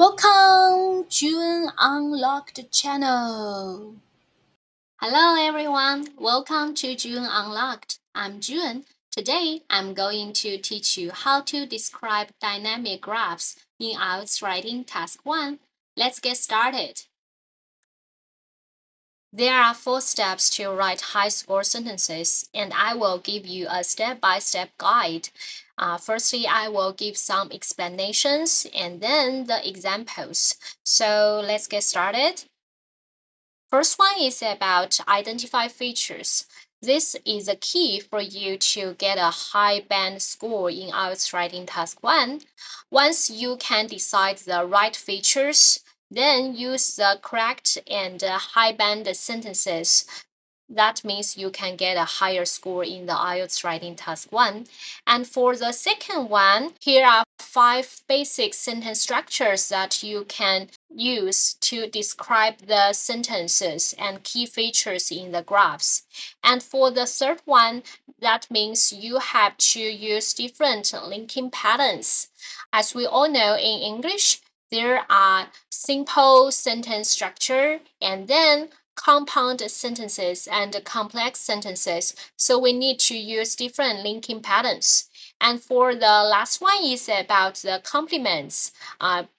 Welcome, June Unlocked channel. Hello everyone, welcome to June Unlocked. I'm June. Today I'm going to teach you how to describe dynamic graphs in IELTS Writing Task 1. Let's get started. There are 4 steps to write high-score sentences, and I will give you a step-by-step guide. Firstly, I will give some explanations and then the examples. So let's get started. First one is about identify features. This is a key for you to get a high band score in IELTS Writing Task 1. Once you can decide the right features, then use the correct and high band sentences. That means you can get a higher score in the IELTS Writing Task 1. And for the second one, here are 5 basic sentence structures that you can use to describe the sentences and key features in the graphs. And for the third one, that means you have to use different linking patterns. As we all know in English, there are simple sentence structure and then compound sentences and complex sentences, so we need to use different linking patterns. And for the last one is about the complements,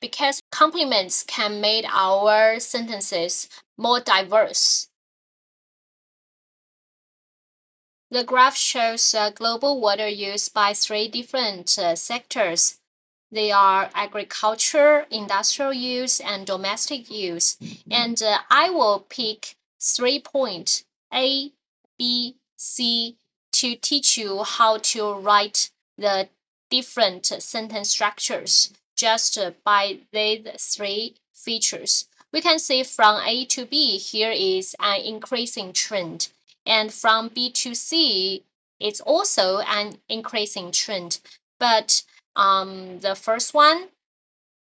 because complements can make our sentences more diverse. The graph shows global water use by 3 different sectors. They are agriculture, industrial use, and domestic use. And I will pick 3 points A, B, C to teach you how to write the different sentence structures just by these 3 features. We can see from A to B, here is an increasing trend. And from B to C, it's also an increasing trend. But the first one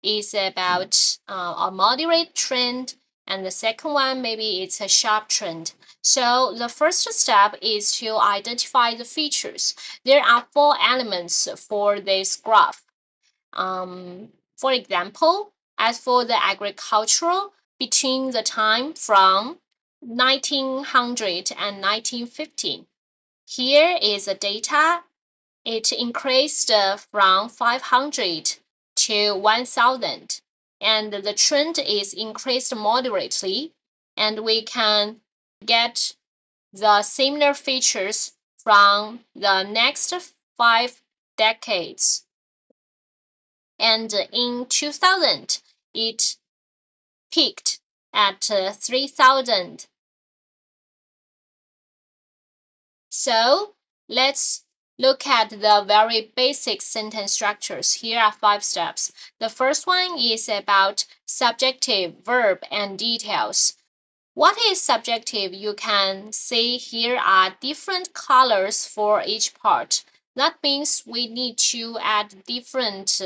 is about a moderate trend, and the second one maybe it's a sharp trend. So the first step is to identify the features. There are 4 elements for this graph. For example, as for the agricultural, between the time from 1900 and 1950, here is the data. It increased from 500 to 1,000, and the trend is increased moderately, and we can get the similar features from the next 5 decades. And in 2000, it peaked at 3,000. So let's look at the very basic sentence structures. Here are 5 steps. The first one is about subjective, verb, and details. What is subjective? You can see here are different colors for each part. That means we need to add different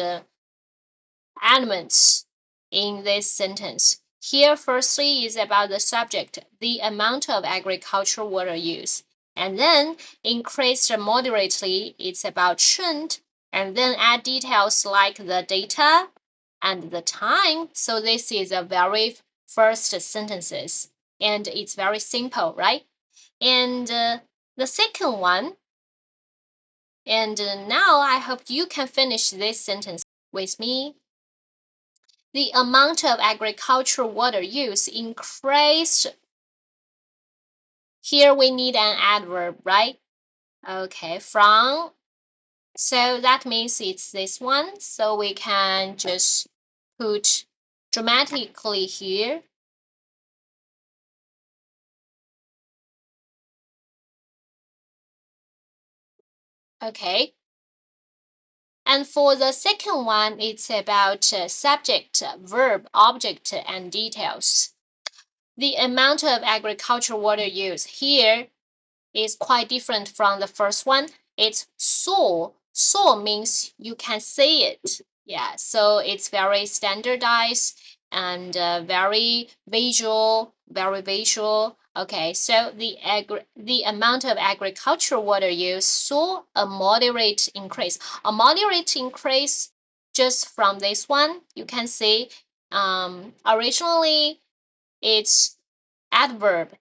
elements in this sentence. Here, firstly, is about the subject, the amount of agricultural water use. And then increased moderately, it's about trend. And then add details like the data and the time. So this is a very first sentences. And it's very simple, right? And the second one, and now I hope you can finish this sentence with me. The amount of agricultural water use increased. Here we need an adverb, right? Okay, from. So that means it's this one. So we can just put dramatically here. Okay. And for the second one, it's about subject, verb, object, and details. The amount of agricultural water use here is quite different from the first one. It's saw. Saw means you can see it. Yeah, so it's very standardized and very visual, very visual. Okay, so the amount of agricultural water use saw a moderate increase. A moderate increase just from this one, you can see Originally it's adverb,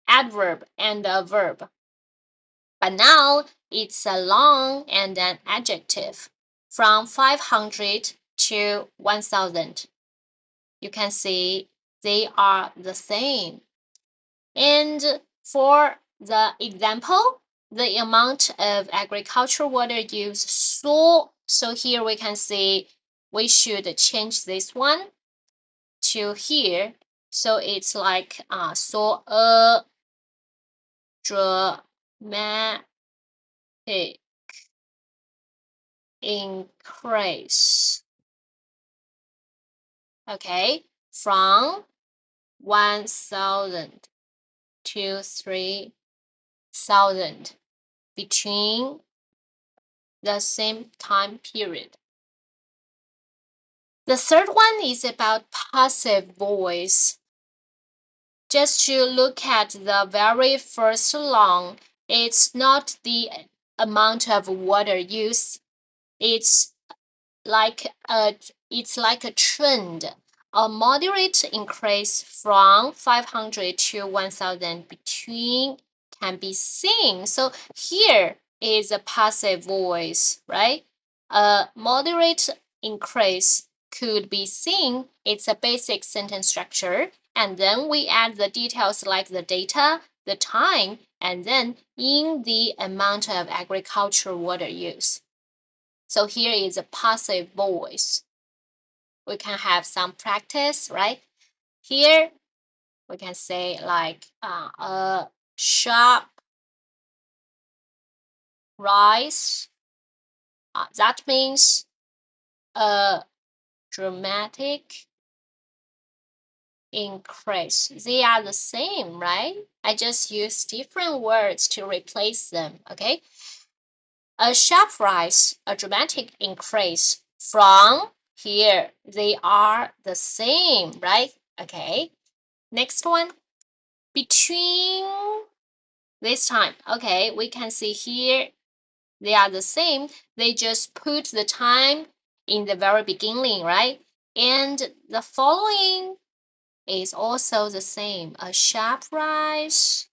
and a verb, but now it's a noun and an adjective. From 500 to 1000, you can see they are the same. And for the example, the amount of agricultural water used so here we can see we should change this one to here. So it's like so a dramatic increase. Okay, from 1000 to 3000 between the same time period. The third one is about passive voice. Just to look at the very first line, it's not the amount of water used, it's like a trend, a moderate increase from 500 to 1000 between can be seen. So here is a passive voice, right? A moderate increase could be seen. It's a basic sentence structure, and then we add the details like the data, the time, and then in the amount of agricultural water use. So here is a passive voice. We can have some practice, right? Here we can say like a sharp rise. That means a dramatic increase. They are the same, right? I just use different words to replace them, okay? A sharp rise, a dramatic increase. From here, they are the same, right? Okay. Next one, between this time. Okay, we can see here they are the same. They just put the time in the very beginning, right? And the following is also the same. A sharp rise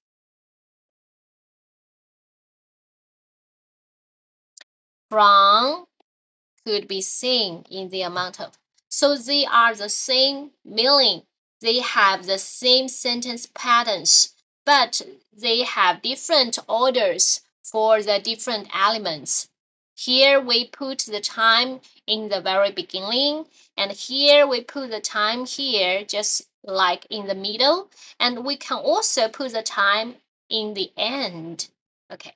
from could be seen in the amount of. So they are the same meaning. They have the same sentence patterns, but they have different orders for the different elements. Here we put the time in the very beginning, and here we put the time here, just like in the middle, and we can also put the time in the end. Okay.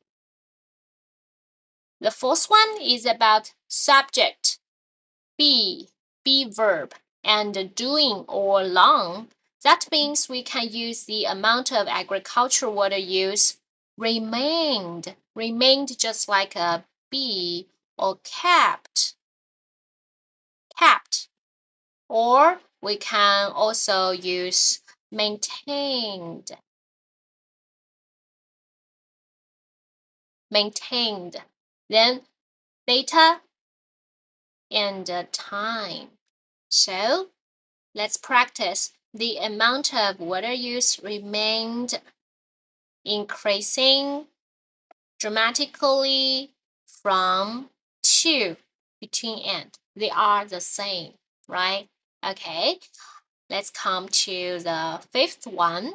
The fourth one is about subject. Be verb, and doing or long. That means we can use the amount of agricultural water use remained just like a be, or kept. Or we can also use maintained. Then data and time. So let's practice. The amount of water use remained increasing dramatically from to between and. They are the same, right? Okay, let's come to the fifth one.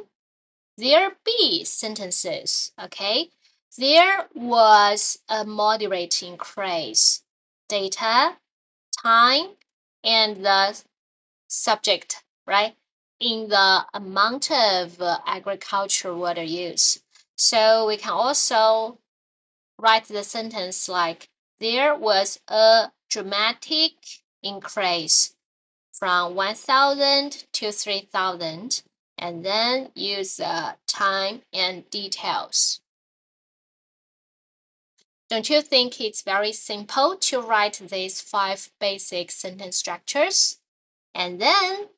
There be sentences, okay? There was a moderate increase. Data, time, and the subject, right? In the amount of agricultural water use. So we can also write the sentence like, there was a dramatic increase from 1000 to 3000, and then use the time and details. Don't you think it's very simple to write these 5 basic sentence structures? And then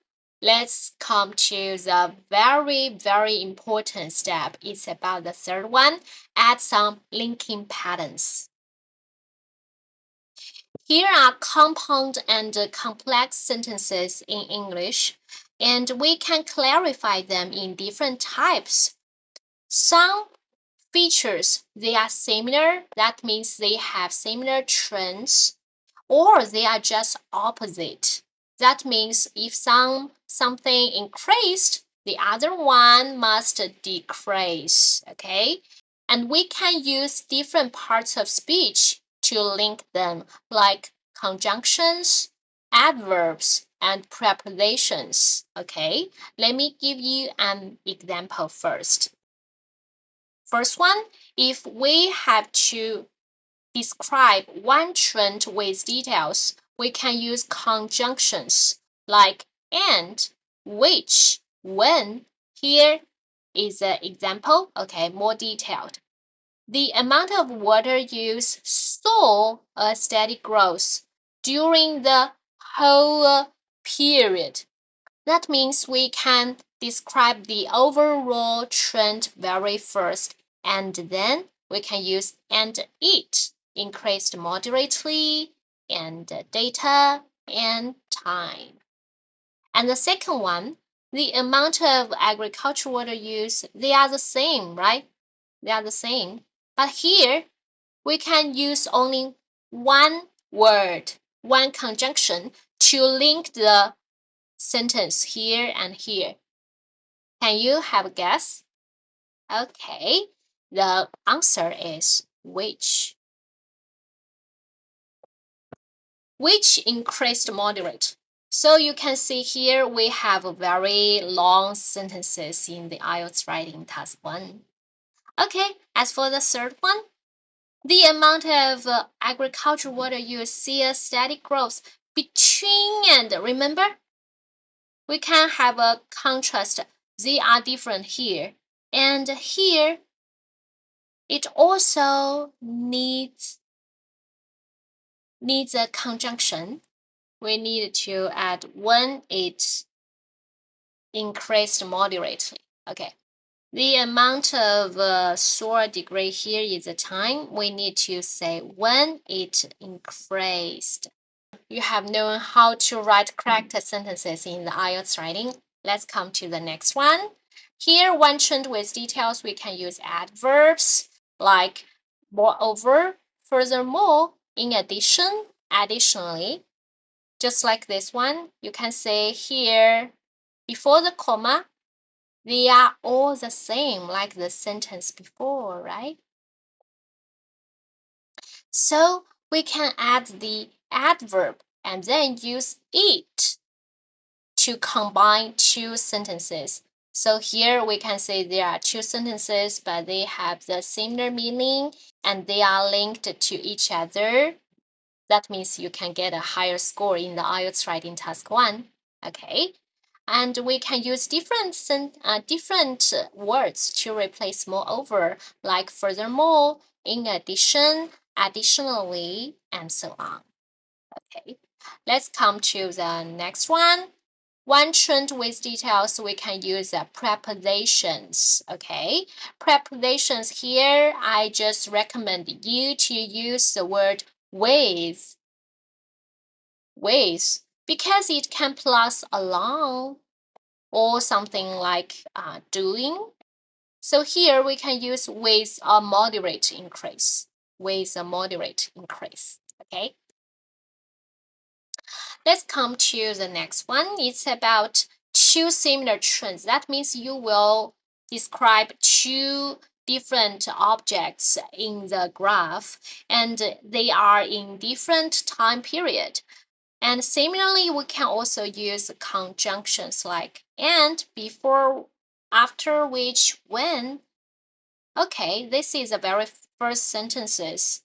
let's come to the very, very important step. It's about the third one. Add some linking patterns. Here are compound and complex sentences in English, and we can clarify them in different types. Some features, they are similar, that means they have similar trends, or they are just opposite. That means if something increased, the other one must decrease, okay? And we can use different parts of speech to link them, like conjunctions, adverbs, and prepositions, okay? Let me give you an example first. First one, if we have to describe one trend with details, we can use conjunctions like and, which, when. Here is an example, okay, more detailed. The amount of water use saw a steady growth during the whole period. That means we can describe the overall trend very first, and then we can use and it increased moderately, and data and time. And the second one, the amount of agricultural water use, they are the same, right? They are the same. But here we can use only one word, one conjunction to link the sentence here and here. Can you have a guess? Okay, the answer is which. Which increased moderate. So you can see here we have very long sentences in the IELTS writing task 1. Okay, as for the third one, the amount of agricultural water use see a steady growth between, and remember, we can have a contrast. They are different here. And here, it also needs a conjunction. We need to add when it increased moderately. Okay. The amount of soar degree here is the time. We need to say when it increased. You have known how to write correct sentences in the IELTS writing. Let's come to the next one. Here, one trend with details, we can use adverbs like moreover, furthermore, in addition, additionally. Just like this one, you can say here, before the comma, they are all the same, like the sentence before, right? So we can add the adverb and then use it to combine two sentences. So here we can say there are two sentences, but they have the similar meaning and they are linked to each other. That means you can get a higher score in the IELTS writing task 1. Okay. And we can use different words to replace moreover, like furthermore, in addition, additionally, and so on. Okay, let's come to the next one. One trend with details, we can use prepositions. Okay, prepositions here, I just recommend you to use the word with, because it can plus along or something like doing. So here we can use with a moderate increase. With a moderate increase. Okay. Let's come to the next one. It's about two similar trends. That means you will describe two different objects in the graph, and they are in different time period. And similarly, we can also use conjunctions like and, before, after, which, when. Okay, this is the very first sentences.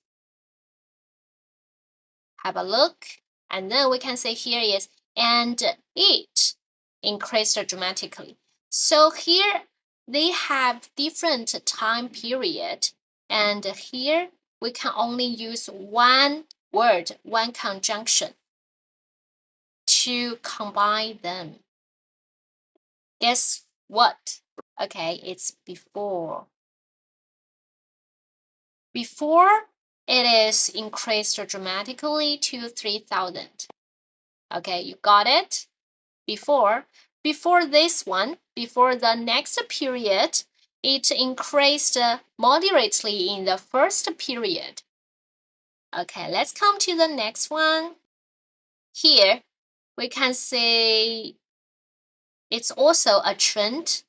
Have a look. And then we can say here is and it increased dramatically. So here they have different time period. And here we can only use one word, one conjunction to combine them. Guess what? Okay, it's before. Before it is increased dramatically to 3,000. Okay, you got it? Before this one, before the next period, it increased moderately in the first period. Okay, let's come to the next one. Here, we can see it's also a trend,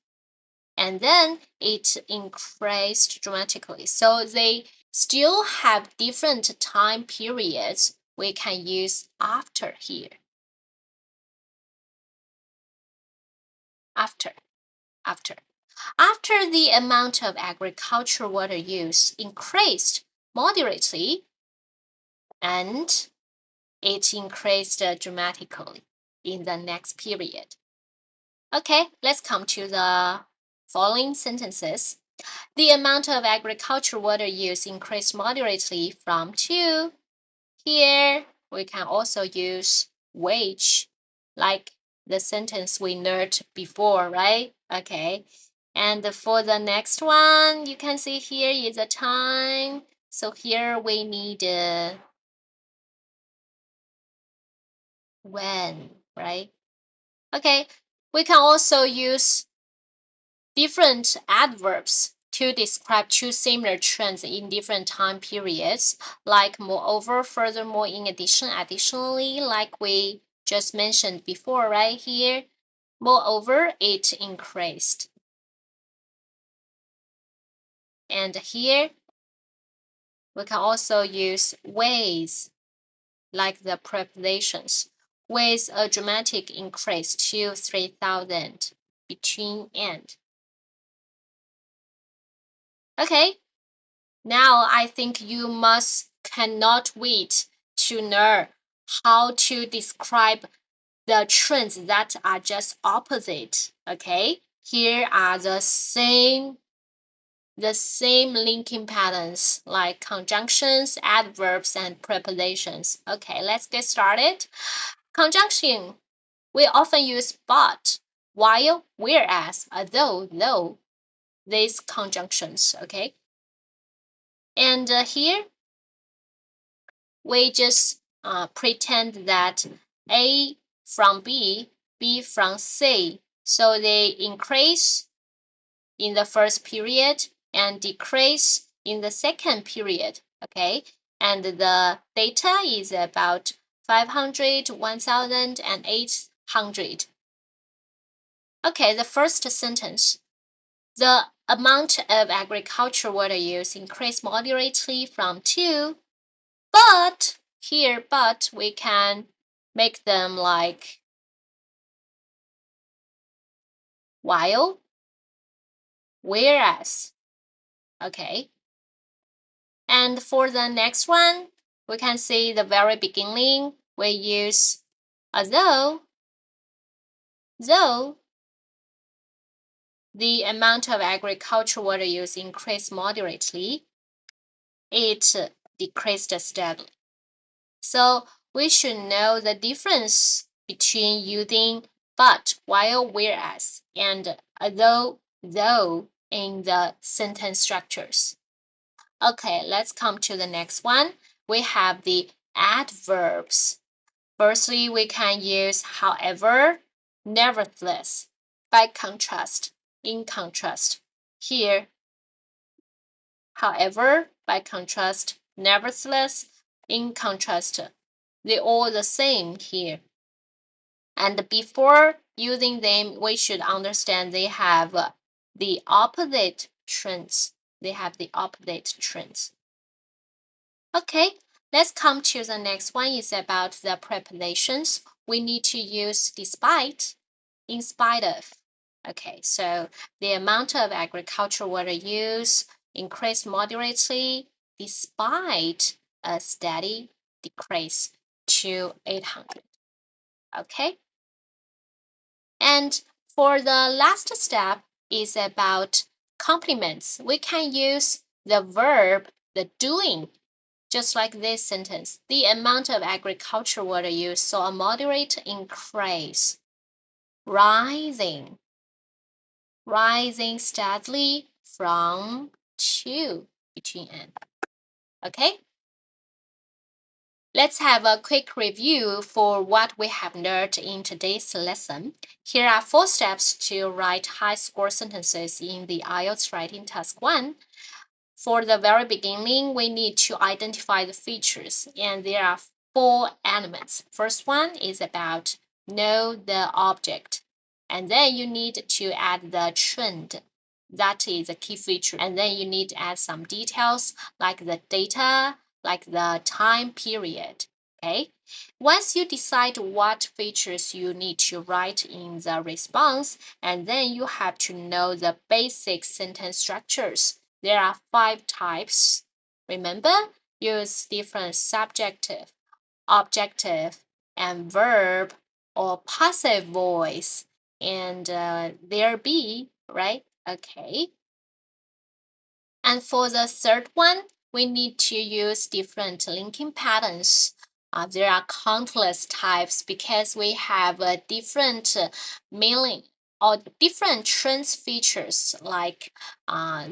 and then it increased dramatically. So they still have different time periods we can use after here. After the amount of agricultural water use increased moderately, and it increased dramatically in the next period. Okay, let's come to the following sentences. The amount of agricultural water use increased moderately from 2. Here, we can also use wage, like the sentence we learned before, right? Okay. And for the next one, you can see here is a time. So here we need when, right? Okay. We can also use different adverbs to describe two similar trends in different time periods, like moreover, furthermore, in addition, additionally, like we just mentioned before, right here. Moreover, it increased. And here, we can also use ways, like the prepositions, with a dramatic increase to 3,000 between and. Okay, now I think you cannot wait to learn how to describe the trends that are just opposite. Okay, here are the same linking patterns like conjunctions, adverbs, and prepositions. Okay, let's get started. Conjunction. We often use but, while, whereas, though, these conjunctions. Okay, and here we just pretend that A from B, B from C. So they increase in the first period and decrease in the second period. Okay, and the data is about 500, 1,000, and 800. Okay, the first sentence. The amount of agricultural water use increased moderately from 2. But here, but we can make them like while, whereas. Okay. And for the next one, we can see the very beginning, we use though the amount of agricultural water use increased moderately, it decreased steadily. So we should know the difference between using but, while, whereas, and though in the sentence structures. Okay, let's come to the next one. We have the adverbs. Firstly, we can use however, nevertheless, by contrast, in contrast. Here, however, by contrast, nevertheless, in contrast. They're all the same here. And before using them, we should understand they have the opposite trends. They have the opposite trends. Okay, let's come to the next one. Is about the prepositions. We need to use despite, in spite of. Okay, so the amount of agricultural water use increased moderately despite a steady decrease to 800. Okay, and for the last step is about complements. We can use the verb, the doing, just like this sentence. The amount of agricultural water use saw a moderate increase, rising steadily from 2 between n. Okay, Let's have a quick review for what we have learned in today's lesson. Here are 4 steps to write high-score sentences in the IELTS Writing Task 1. For the very beginning, we need to identify the features, and there are 4 elements. First one is about know the object, and then you need to add the trend. That is a key feature, and then you need to add some details like the data, like the time period. Okay. Once you decide what features you need to write in the response, and then you have to know the basic sentence structures. There are 5 types. Remember, use different subjective, objective, and verb or passive voice. And there be, right? Okay. And for the third one, we need to use different linking patterns. There are countless types because we have a different meaning or different trends features, like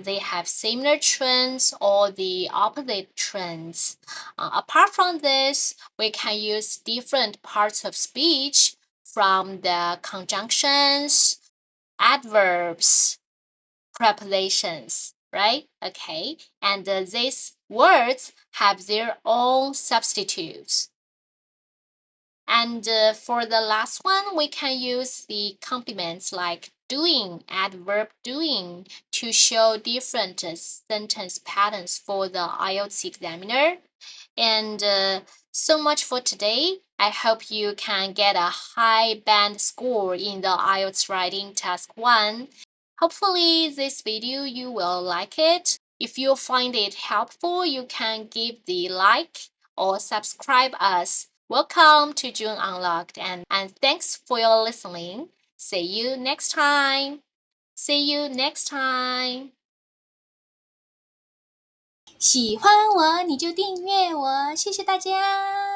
they have similar trends or the opposite trends. Apart from this, we can use different parts of speech from the conjunctions, adverbs, prepositions, right? Okay, and these words have their own substitutes. And for the last one, we can use the complements like doing, adverb doing, to show different sentence patterns for the IELTS examiner. And so much for today. I hope you can get a high band score in the IELTS Writing Task 1. Hopefully this video you will like it. If you find it helpful, you can give the like or subscribe us. Welcome to June Unlocked, and thanks for your listening. See you next time. See you next time. 喜欢我你就订阅我，谢谢大家。